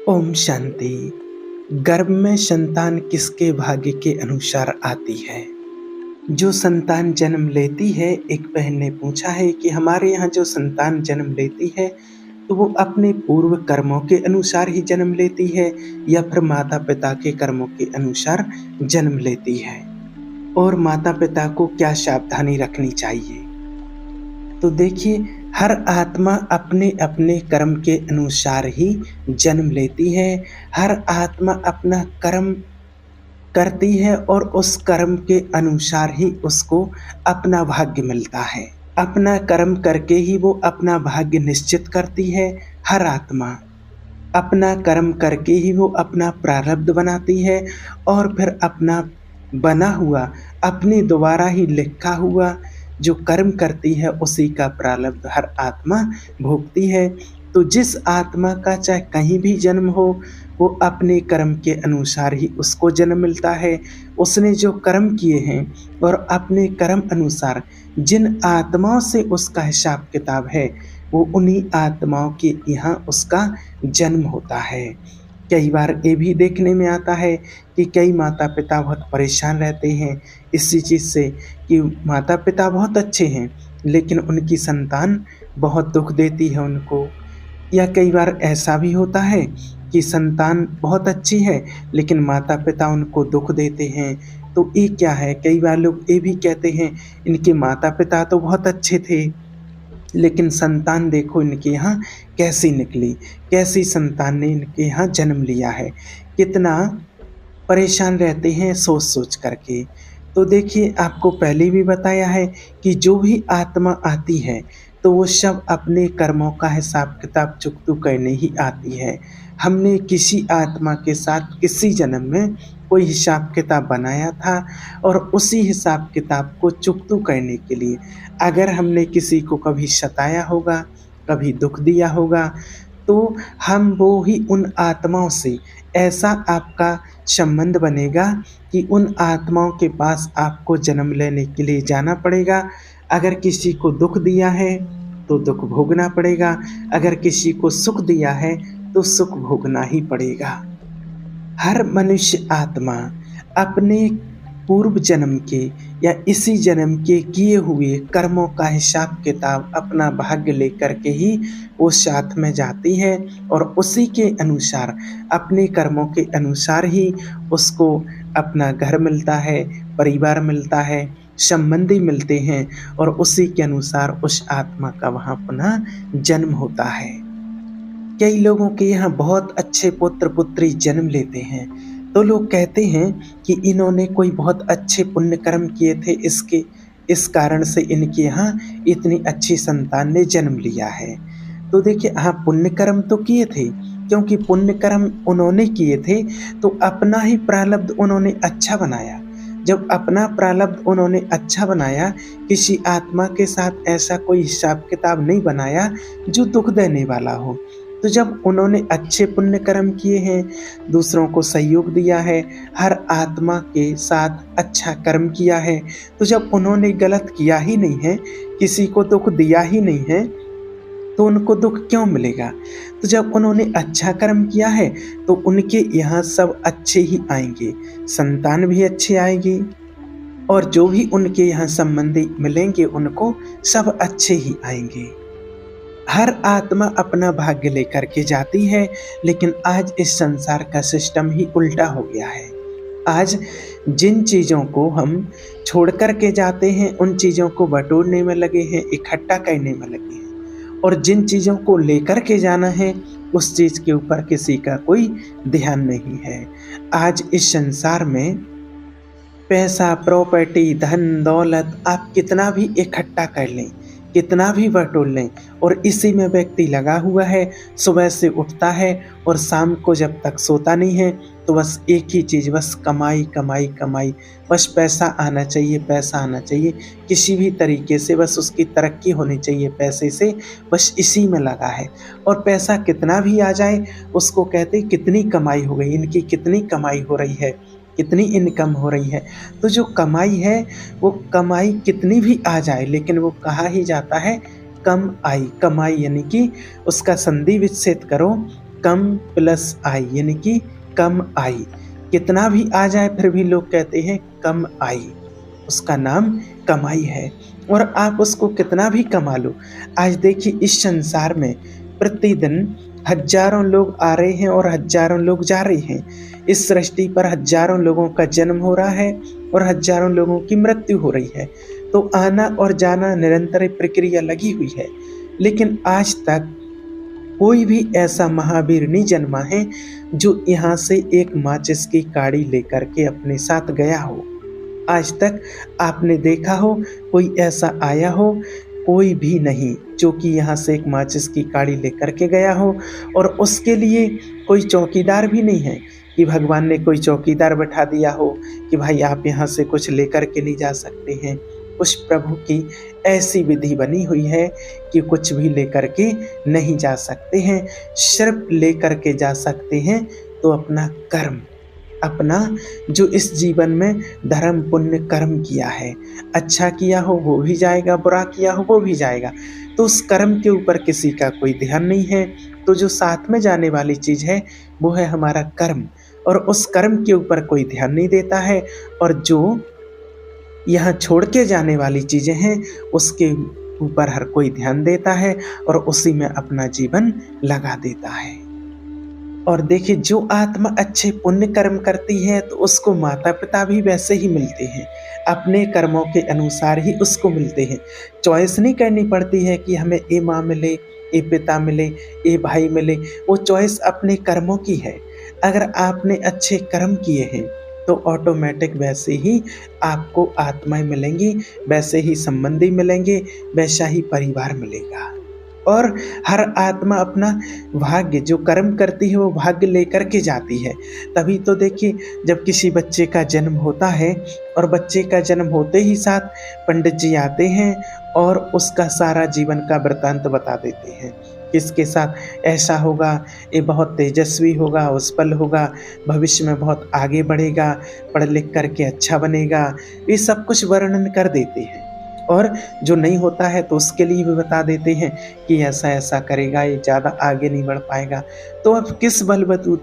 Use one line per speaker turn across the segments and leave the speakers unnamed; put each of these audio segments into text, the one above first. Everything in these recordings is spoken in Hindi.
ओम शांति। गर्भ में संतान किसके भाग्य के अनुसार आती है? जो संतान जन्म लेती है, एक बहन ने पूछा है कि हमारे यहाँ जो संतान जन्म लेती है तो वो अपने पूर्व कर्मों के अनुसार ही जन्म लेती है या फिर माता पिता के कर्मों के अनुसार जन्म लेती है, और माता पिता को क्या सावधानी रखनी चाहिए। तो देखिए, हर आत्मा अपने अपने कर्म के अनुसार ही जन्म लेती है। हर आत्मा अपना कर्म करती है और उस कर्म के अनुसार ही उसको अपना भाग्य मिलता है। अपना कर्म करके ही वो अपना भाग्य निश्चित करती है। हर आत्मा अपना कर्म करके ही वो अपना प्रारब्ध बनाती है और फिर अपना बना हुआ, अपने द्वारा ही लिखा हुआ जो कर्म करती है उसी का प्रारब्ध हर आत्मा भोगती है। तो जिस आत्मा का चाहे कहीं भी जन्म हो, वो अपने कर्म के अनुसार ही उसको जन्म मिलता है। उसने जो कर्म किए हैं और अपने कर्म अनुसार जिन आत्माओं से उसका हिसाब किताब है, वो उन्हीं आत्माओं के यहाँ उसका जन्म होता है। कई बार ये भी देखने में आता है कि कई माता पिता बहुत परेशान रहते हैं इसी चीज़ से कि माता पिता बहुत अच्छे हैं लेकिन उनकी संतान बहुत दुख देती है उनको। या कई बार ऐसा भी होता है कि संतान बहुत अच्छी है लेकिन माता पिता उनको दुख देते हैं। तो ये क्या है? कई बार लोग ये भी कहते हैं इनके माता पिता तो बहुत अच्छे थे लेकिन संतान देखो इनके यहाँ कैसी निकली, कैसी संतान ने इनके यहाँ जन्म लिया है। कितना परेशान रहते हैं सोच सोच करके। तो देखिए, आपको पहले भी बताया है कि जो भी आत्मा आती है तो वो सब अपने कर्मों का हिसाब किताब चुकतू करने ही आती है। हमने किसी आत्मा के साथ किसी जन्म में कोई हिसाब किताब बनाया था और उसी हिसाब किताब को चुकतू करने के लिए अगर हमने किसी को कभी सताया होगा, कभी दुख दिया होगा, तो हम वो ही उन आत्माओं से ऐसा आपका संबंध बनेगा कि उन आत्माओं के पास आपको जन्म लेने के लिए जाना पड़ेगा। अगर किसी को दुख दिया है तो दुख भोगना पड़ेगा, अगर किसी को सुख दिया है तो सुख भोगना ही पड़ेगा। हर मनुष्य आत्मा अपने पूर्व जन्म के या इसी जन्म के किए हुए कर्मों का हिसाब किताब अपना भाग्य लेकर के ही वो साथ में जाती है और उसी के अनुसार अपने कर्मों के अनुसार ही उसको अपना घर मिलता है, परिवार मिलता है, संबंधी मिलते हैं और उसी के अनुसार उस आत्मा का वहाँ पुनः जन्म होता है। कई लोगों के यहाँ बहुत अच्छे पुत्र पुत्री जन्म लेते हैं तो लोग कहते हैं कि इन्होंने कोई बहुत अच्छे पुण्य कर्म किए थे, इस कारण से इनके यहाँ इतनी अच्छी संतान ने जन्म लिया है। तो देखिए, हाँ, पुण्य कर्म तो किए थे, क्योंकि पुण्य कर्म उन्होंने किए थे तो अपना ही प्रारब्ध उन्होंने अच्छा बनाया। जब अपना प्रारब्ध उन्होंने अच्छा बनाया, किसी आत्मा के साथ ऐसा कोई हिसाब किताब नहीं बनाया जो दुख देने वाला हो। तो जब उन्होंने अच्छे पुण्य कर्म किए हैं, दूसरों को सहयोग दिया है, हर आत्मा के साथ अच्छा कर्म किया है, तो जब उन्होंने गलत किया ही नहीं है, किसी को दुख दिया ही नहीं है, तो उनको दुख क्यों मिलेगा? तो जब उन्होंने अच्छा कर्म किया है तो उनके यहाँ सब अच्छे ही आएंगे, संतान भी अच्छे आएगी और जो भी उनके यहाँ संबंधी मिलेंगे उनको सब अच्छे ही आएंगे। हर आत्मा अपना भाग्य लेकर के जाती है, लेकिन आज इस संसार का सिस्टम ही उल्टा हो गया है। आज जिन चीज़ों को हम छोड़ कर के जाते हैं उन चीज़ों को बटोरने में लगे हैं, इकट्ठा करने में लगे हैं, और जिन चीज़ों को लेकर के जाना है उस चीज़ के ऊपर किसी का कोई ध्यान नहीं है। आज इस संसार में पैसा, प्रॉपर्टी, धन दौलत आप कितना भी इकट्ठा कर लें, कितना भी बटोर लें, और इसी में व्यक्ति लगा हुआ है। सुबह से उठता है और शाम को जब तक सोता नहीं है तो बस एक ही चीज़, बस कमाई कमाई कमाई, बस पैसा आना चाहिए, पैसा आना चाहिए, किसी भी तरीके से बस उसकी तरक्की होनी चाहिए पैसे से, बस इसी में लगा है। और पैसा कितना भी आ जाए उसको कहते कितनी कमाई हो गई, इनकी कितनी कमाई हो रही है, कितनी इनकम हो रही है। तो जो कमाई है वो कमाई कितनी भी आ जाए लेकिन वो कहा ही जाता है कम आई। कमाई यानी कि उसका संधि विच्छेद करो, कम प्लस आई यानी कि कम आई। कितना भी आ जाए फिर भी लोग कहते हैं कम आई, उसका नाम कमाई है। और आप उसको कितना भी कमा लो, आज देखिए इस संसार में प्रतिदिन हजारों लोग आ रहे हैं और हजारों लोग जा रहे हैं। इस सृष्टि पर हजारों लोगों का जन्म हो रहा है और हजारों लोगों की मृत्यु हो रही है। तो आना और जाना निरंतर प्रक्रिया लगी हुई है। लेकिन आज तक कोई भी ऐसा महावीर नहीं जन्मा है जो यहाँ से एक माचिस की काड़ी लेकर के अपने साथ गया हो। आज तक आपने देखा हो कोई ऐसा आया हो? कोई भी नहीं जो कि यहाँ से एक माचिस की काड़ी लेकर के गया हो। और उसके लिए कोई चौकीदार भी नहीं है कि भगवान ने कोई चौकीदार बैठा दिया हो कि भाई आप यहाँ से कुछ लेकर के नहीं जा सकते हैं। उस प्रभु की ऐसी विधि बनी हुई है कि कुछ भी लेकर के नहीं जा सकते हैं। सिर्फ लेकर के जा सकते हैं तो अपना कर्म, अपना जो इस जीवन में धर्म पुण्य कर्म किया है। अच्छा किया हो वो भी जाएगा, बुरा किया हो वो भी जाएगा। तो उस कर्म के ऊपर किसी का कोई ध्यान नहीं है। तो जो साथ में जाने वाली चीज़ है वो है हमारा कर्म, और उस कर्म के ऊपर कोई ध्यान नहीं देता है। और जो यहाँ छोड़ के जाने वाली चीज़ें हैं उसके ऊपर हर कोई ध्यान देता है और उसी में अपना जीवन लगा देता है। और देखिए जो आत्मा अच्छे पुण्य कर्म करती है तो उसको माता पिता भी वैसे ही मिलते हैं, अपने कर्मों के अनुसार ही उसको मिलते हैं। चॉइस नहीं करनी पड़ती है कि हमें ये माँ मिले, ये पिता मिले, ये भाई मिले। वो चॉइस अपने कर्मों की है। अगर आपने अच्छे कर्म किए हैं तो ऑटोमेटिक वैसे ही आपको आत्माएं मिलेंगी, वैसे ही संबंधी मिलेंगे, वैसा ही परिवार मिलेगा। और हर आत्मा अपना भाग्य जो कर्म करती है वो भाग्य लेकर के जाती है। तभी तो देखिए जब किसी बच्चे का जन्म होता है और बच्चे का जन्म होते ही साथ पंडित जी आते हैं और उसका सारा जीवन का वृतांत बता देते हैं। किसके साथ ऐसा होगा, ये बहुत तेजस्वी होगा, उत्पल होगा, भविष्य में बहुत आगे बढ़ेगा, पढ़ लिख करके अच्छा बनेगा, ये सब कुछ वर्णन कर देते हैं। और जो नहीं होता है तो उसके लिए भी बता देते हैं कि ऐसा ऐसा करेगा, ये ज़्यादा आगे नहीं बढ़ पाएगा। तो अब किस बलवतु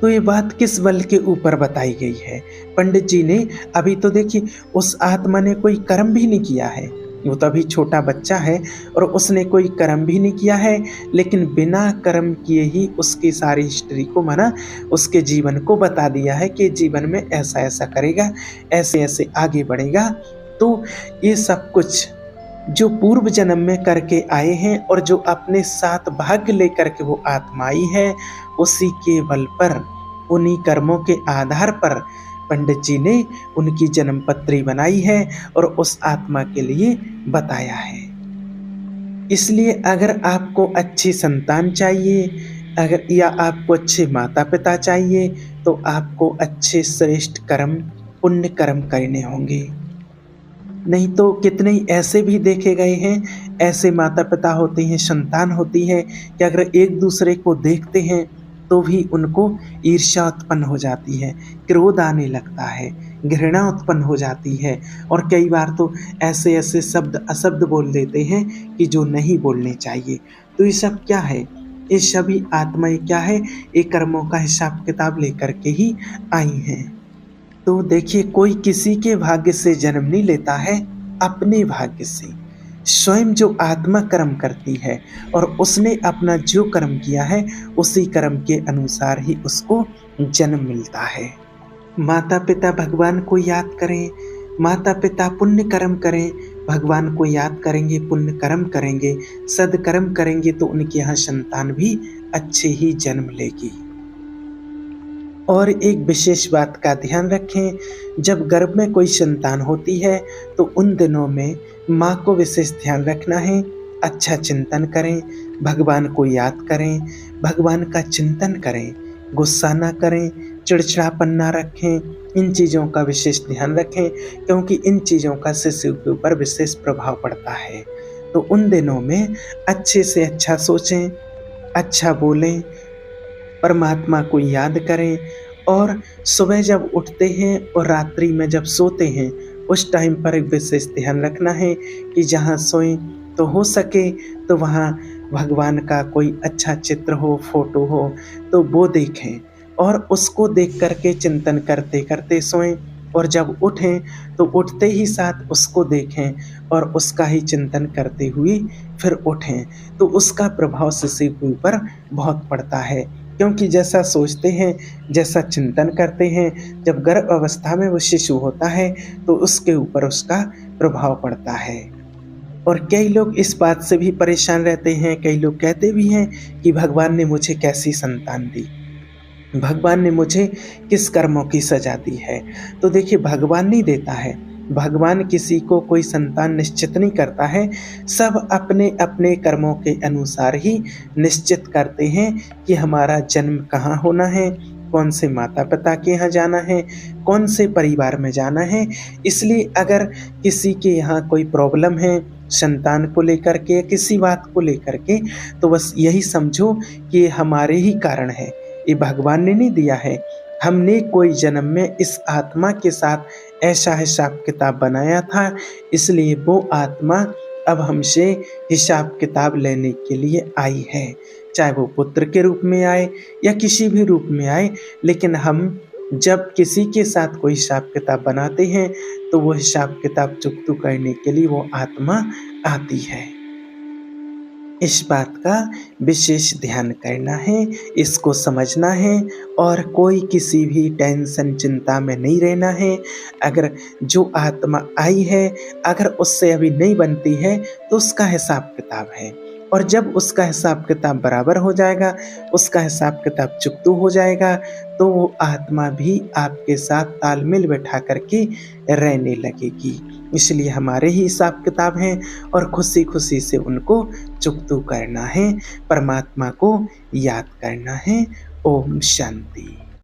तो ये बात किस बल के ऊपर बताई गई है? पंडित जी ने अभी तो देखिए उस आत्मा ने कोई कर्म भी नहीं किया है, वो तो अभी छोटा बच्चा है और उसने कोई कर्म भी नहीं किया है, लेकिन बिना कर्म किए ही उसकी सारी हिस्ट्री को माना उसके जीवन को बता दिया है कि जीवन में ऐसा ऐसा करेगा, ऐसे ऐसे आगे बढ़ेगा। तो ये सब कुछ जो पूर्व जन्म में करके आए हैं और जो अपने साथ भाग्य लेकर के वो आत्मा आई है, उसी के बल पर, उन्हीं कर्मों के आधार पर पंडित जी ने उनकी जन्म पत्री बनाई है और उस आत्मा के लिए बताया है। इसलिए अगर आपको अच्छी संतान चाहिए, अगर या आपको अच्छे माता पिता चाहिए, तो आपको अच्छे श्रेष्ठ कर्म पुण्य कर्म करने होंगे। नहीं तो कितने ही ऐसे भी देखे गए हैं, ऐसे माता पिता होते हैं, संतान होती है कि अगर एक दूसरे को देखते हैं तो भी उनको ईर्ष्या उत्पन्न हो जाती है, क्रोध आने लगता है, घृणा उत्पन्न हो जाती है। और कई बार तो ऐसे ऐसे शब्द अशब्द बोल देते हैं कि जो नहीं बोलने चाहिए। तो ये सब क्या है? ये सभी आत्माएं क्या है? ये कर्मों का हिसाब किताब लेकर के ही आई हैं। तो देखिए कोई किसी के भाग्य से जन्म नहीं लेता है, अपने भाग्य से। स्वयं जो आत्मा कर्म करती है और उसने अपना जो कर्म किया है उसी कर्म के अनुसार ही उसको जन्म मिलता है। माता पिता भगवान को याद करें, माता पिता पुण्य कर्म करें, भगवान को याद करेंगे, पुण्य कर्म करेंगे, सदकर्म करेंगे तो उनके यहाँ संतान भी अच्छे ही जन्म लेगी। और एक विशेष बात का ध्यान रखें, जब गर्भ में कोई संतान होती है तो उन दिनों में माँ को विशेष ध्यान रखना है। अच्छा चिंतन करें, भगवान को याद करें, भगवान का चिंतन करें, गुस्सा ना करें, चिड़चिड़ापन ना रखें, इन चीज़ों का विशेष ध्यान रखें क्योंकि इन चीज़ों का शिशु के ऊपर विशेष प्रभाव पड़ता है। तो उन दिनों में अच्छे से अच्छा सोचें, अच्छा बोलें, परमात्मा को याद करें। और सुबह जब उठते हैं और रात्रि में जब सोते हैं उस टाइम पर एक विशेष ध्यान रखना है कि जहाँ सोएं तो हो सके तो वहाँ भगवान का कोई अच्छा चित्र हो, फ़ोटो हो तो वो देखें और उसको देख कर के चिंतन करते-करते सोएँ और जब उठें तो उठते ही साथ उसको देखें और उसका ही चिंतन करते हुए फिर उठें। तो उसका प्रभाव शिशु के ऊपर बहुत पड़ता है, क्योंकि जैसा सोचते हैं, जैसा चिंतन करते हैं, जब गर्भ अवस्था में वो शिशु होता है तो उसके ऊपर उसका प्रभाव पड़ता है। और कई लोग इस बात से भी परेशान रहते हैं, कई लोग कहते भी हैं कि भगवान ने मुझे कैसी संतान दी? भगवान ने मुझे किस कर्मों की सज़ा दी है? तो देखिए, भगवान नहीं देता है, भगवान किसी को कोई संतान निश्चित नहीं करता है, सब अपने-अपने कर्मों के अनुसार ही निश्चित करते हैं कि हमारा जन्म कहाँ होना है, कौन से माता-पिता के यहाँ जाना है, कौन से परिवार में जाना है। इसलिए अगर किसी के यहाँ कोई प्रॉब्लम है, संतान को लेकर के, किसी बात को लेकर के, तो बस यही समझो कि ये हमारे ही कारण है। ये भगवान ने नहीं दिया है। हमने कोई जन्म में इस आत्मा के साथ ऐसा हिसाब-किताब बनाया था, इसलिए वो आत्मा अब हमसे हिसाब-किताब लेने के लिए आई है। चाहे वो पुत्र के रूप में आए या किसी भी रूप में आए, लेकिन हम जब किसी के साथ कोई हिसाब-किताब बनाते हैं, तो वो हिसाब-किताब चुकता करने के लिए वो आत्मा आती है। इस बात का विशेष ध्यान करना है, इसको समझना है और कोई किसी भी टेंशन चिंता में नहीं रहना है। अगर जो आत्मा आई है, अगर उससे अभी नहीं बनती है तो उसका हिसाब-किताब है और जब उसका हिसाब-किताब बराबर हो जाएगा, उसका हिसाब-किताब चुकता हो जाएगा, तो वो आत्मा भी आपके साथ तालमेल बैठा कर के रहने लगेगी। इसलिए हमारे ही हिसाब-किताब हैं और खुशी-खुशी से उनको चुकता करना है, परमात्मा को याद करना है। ओम शांति।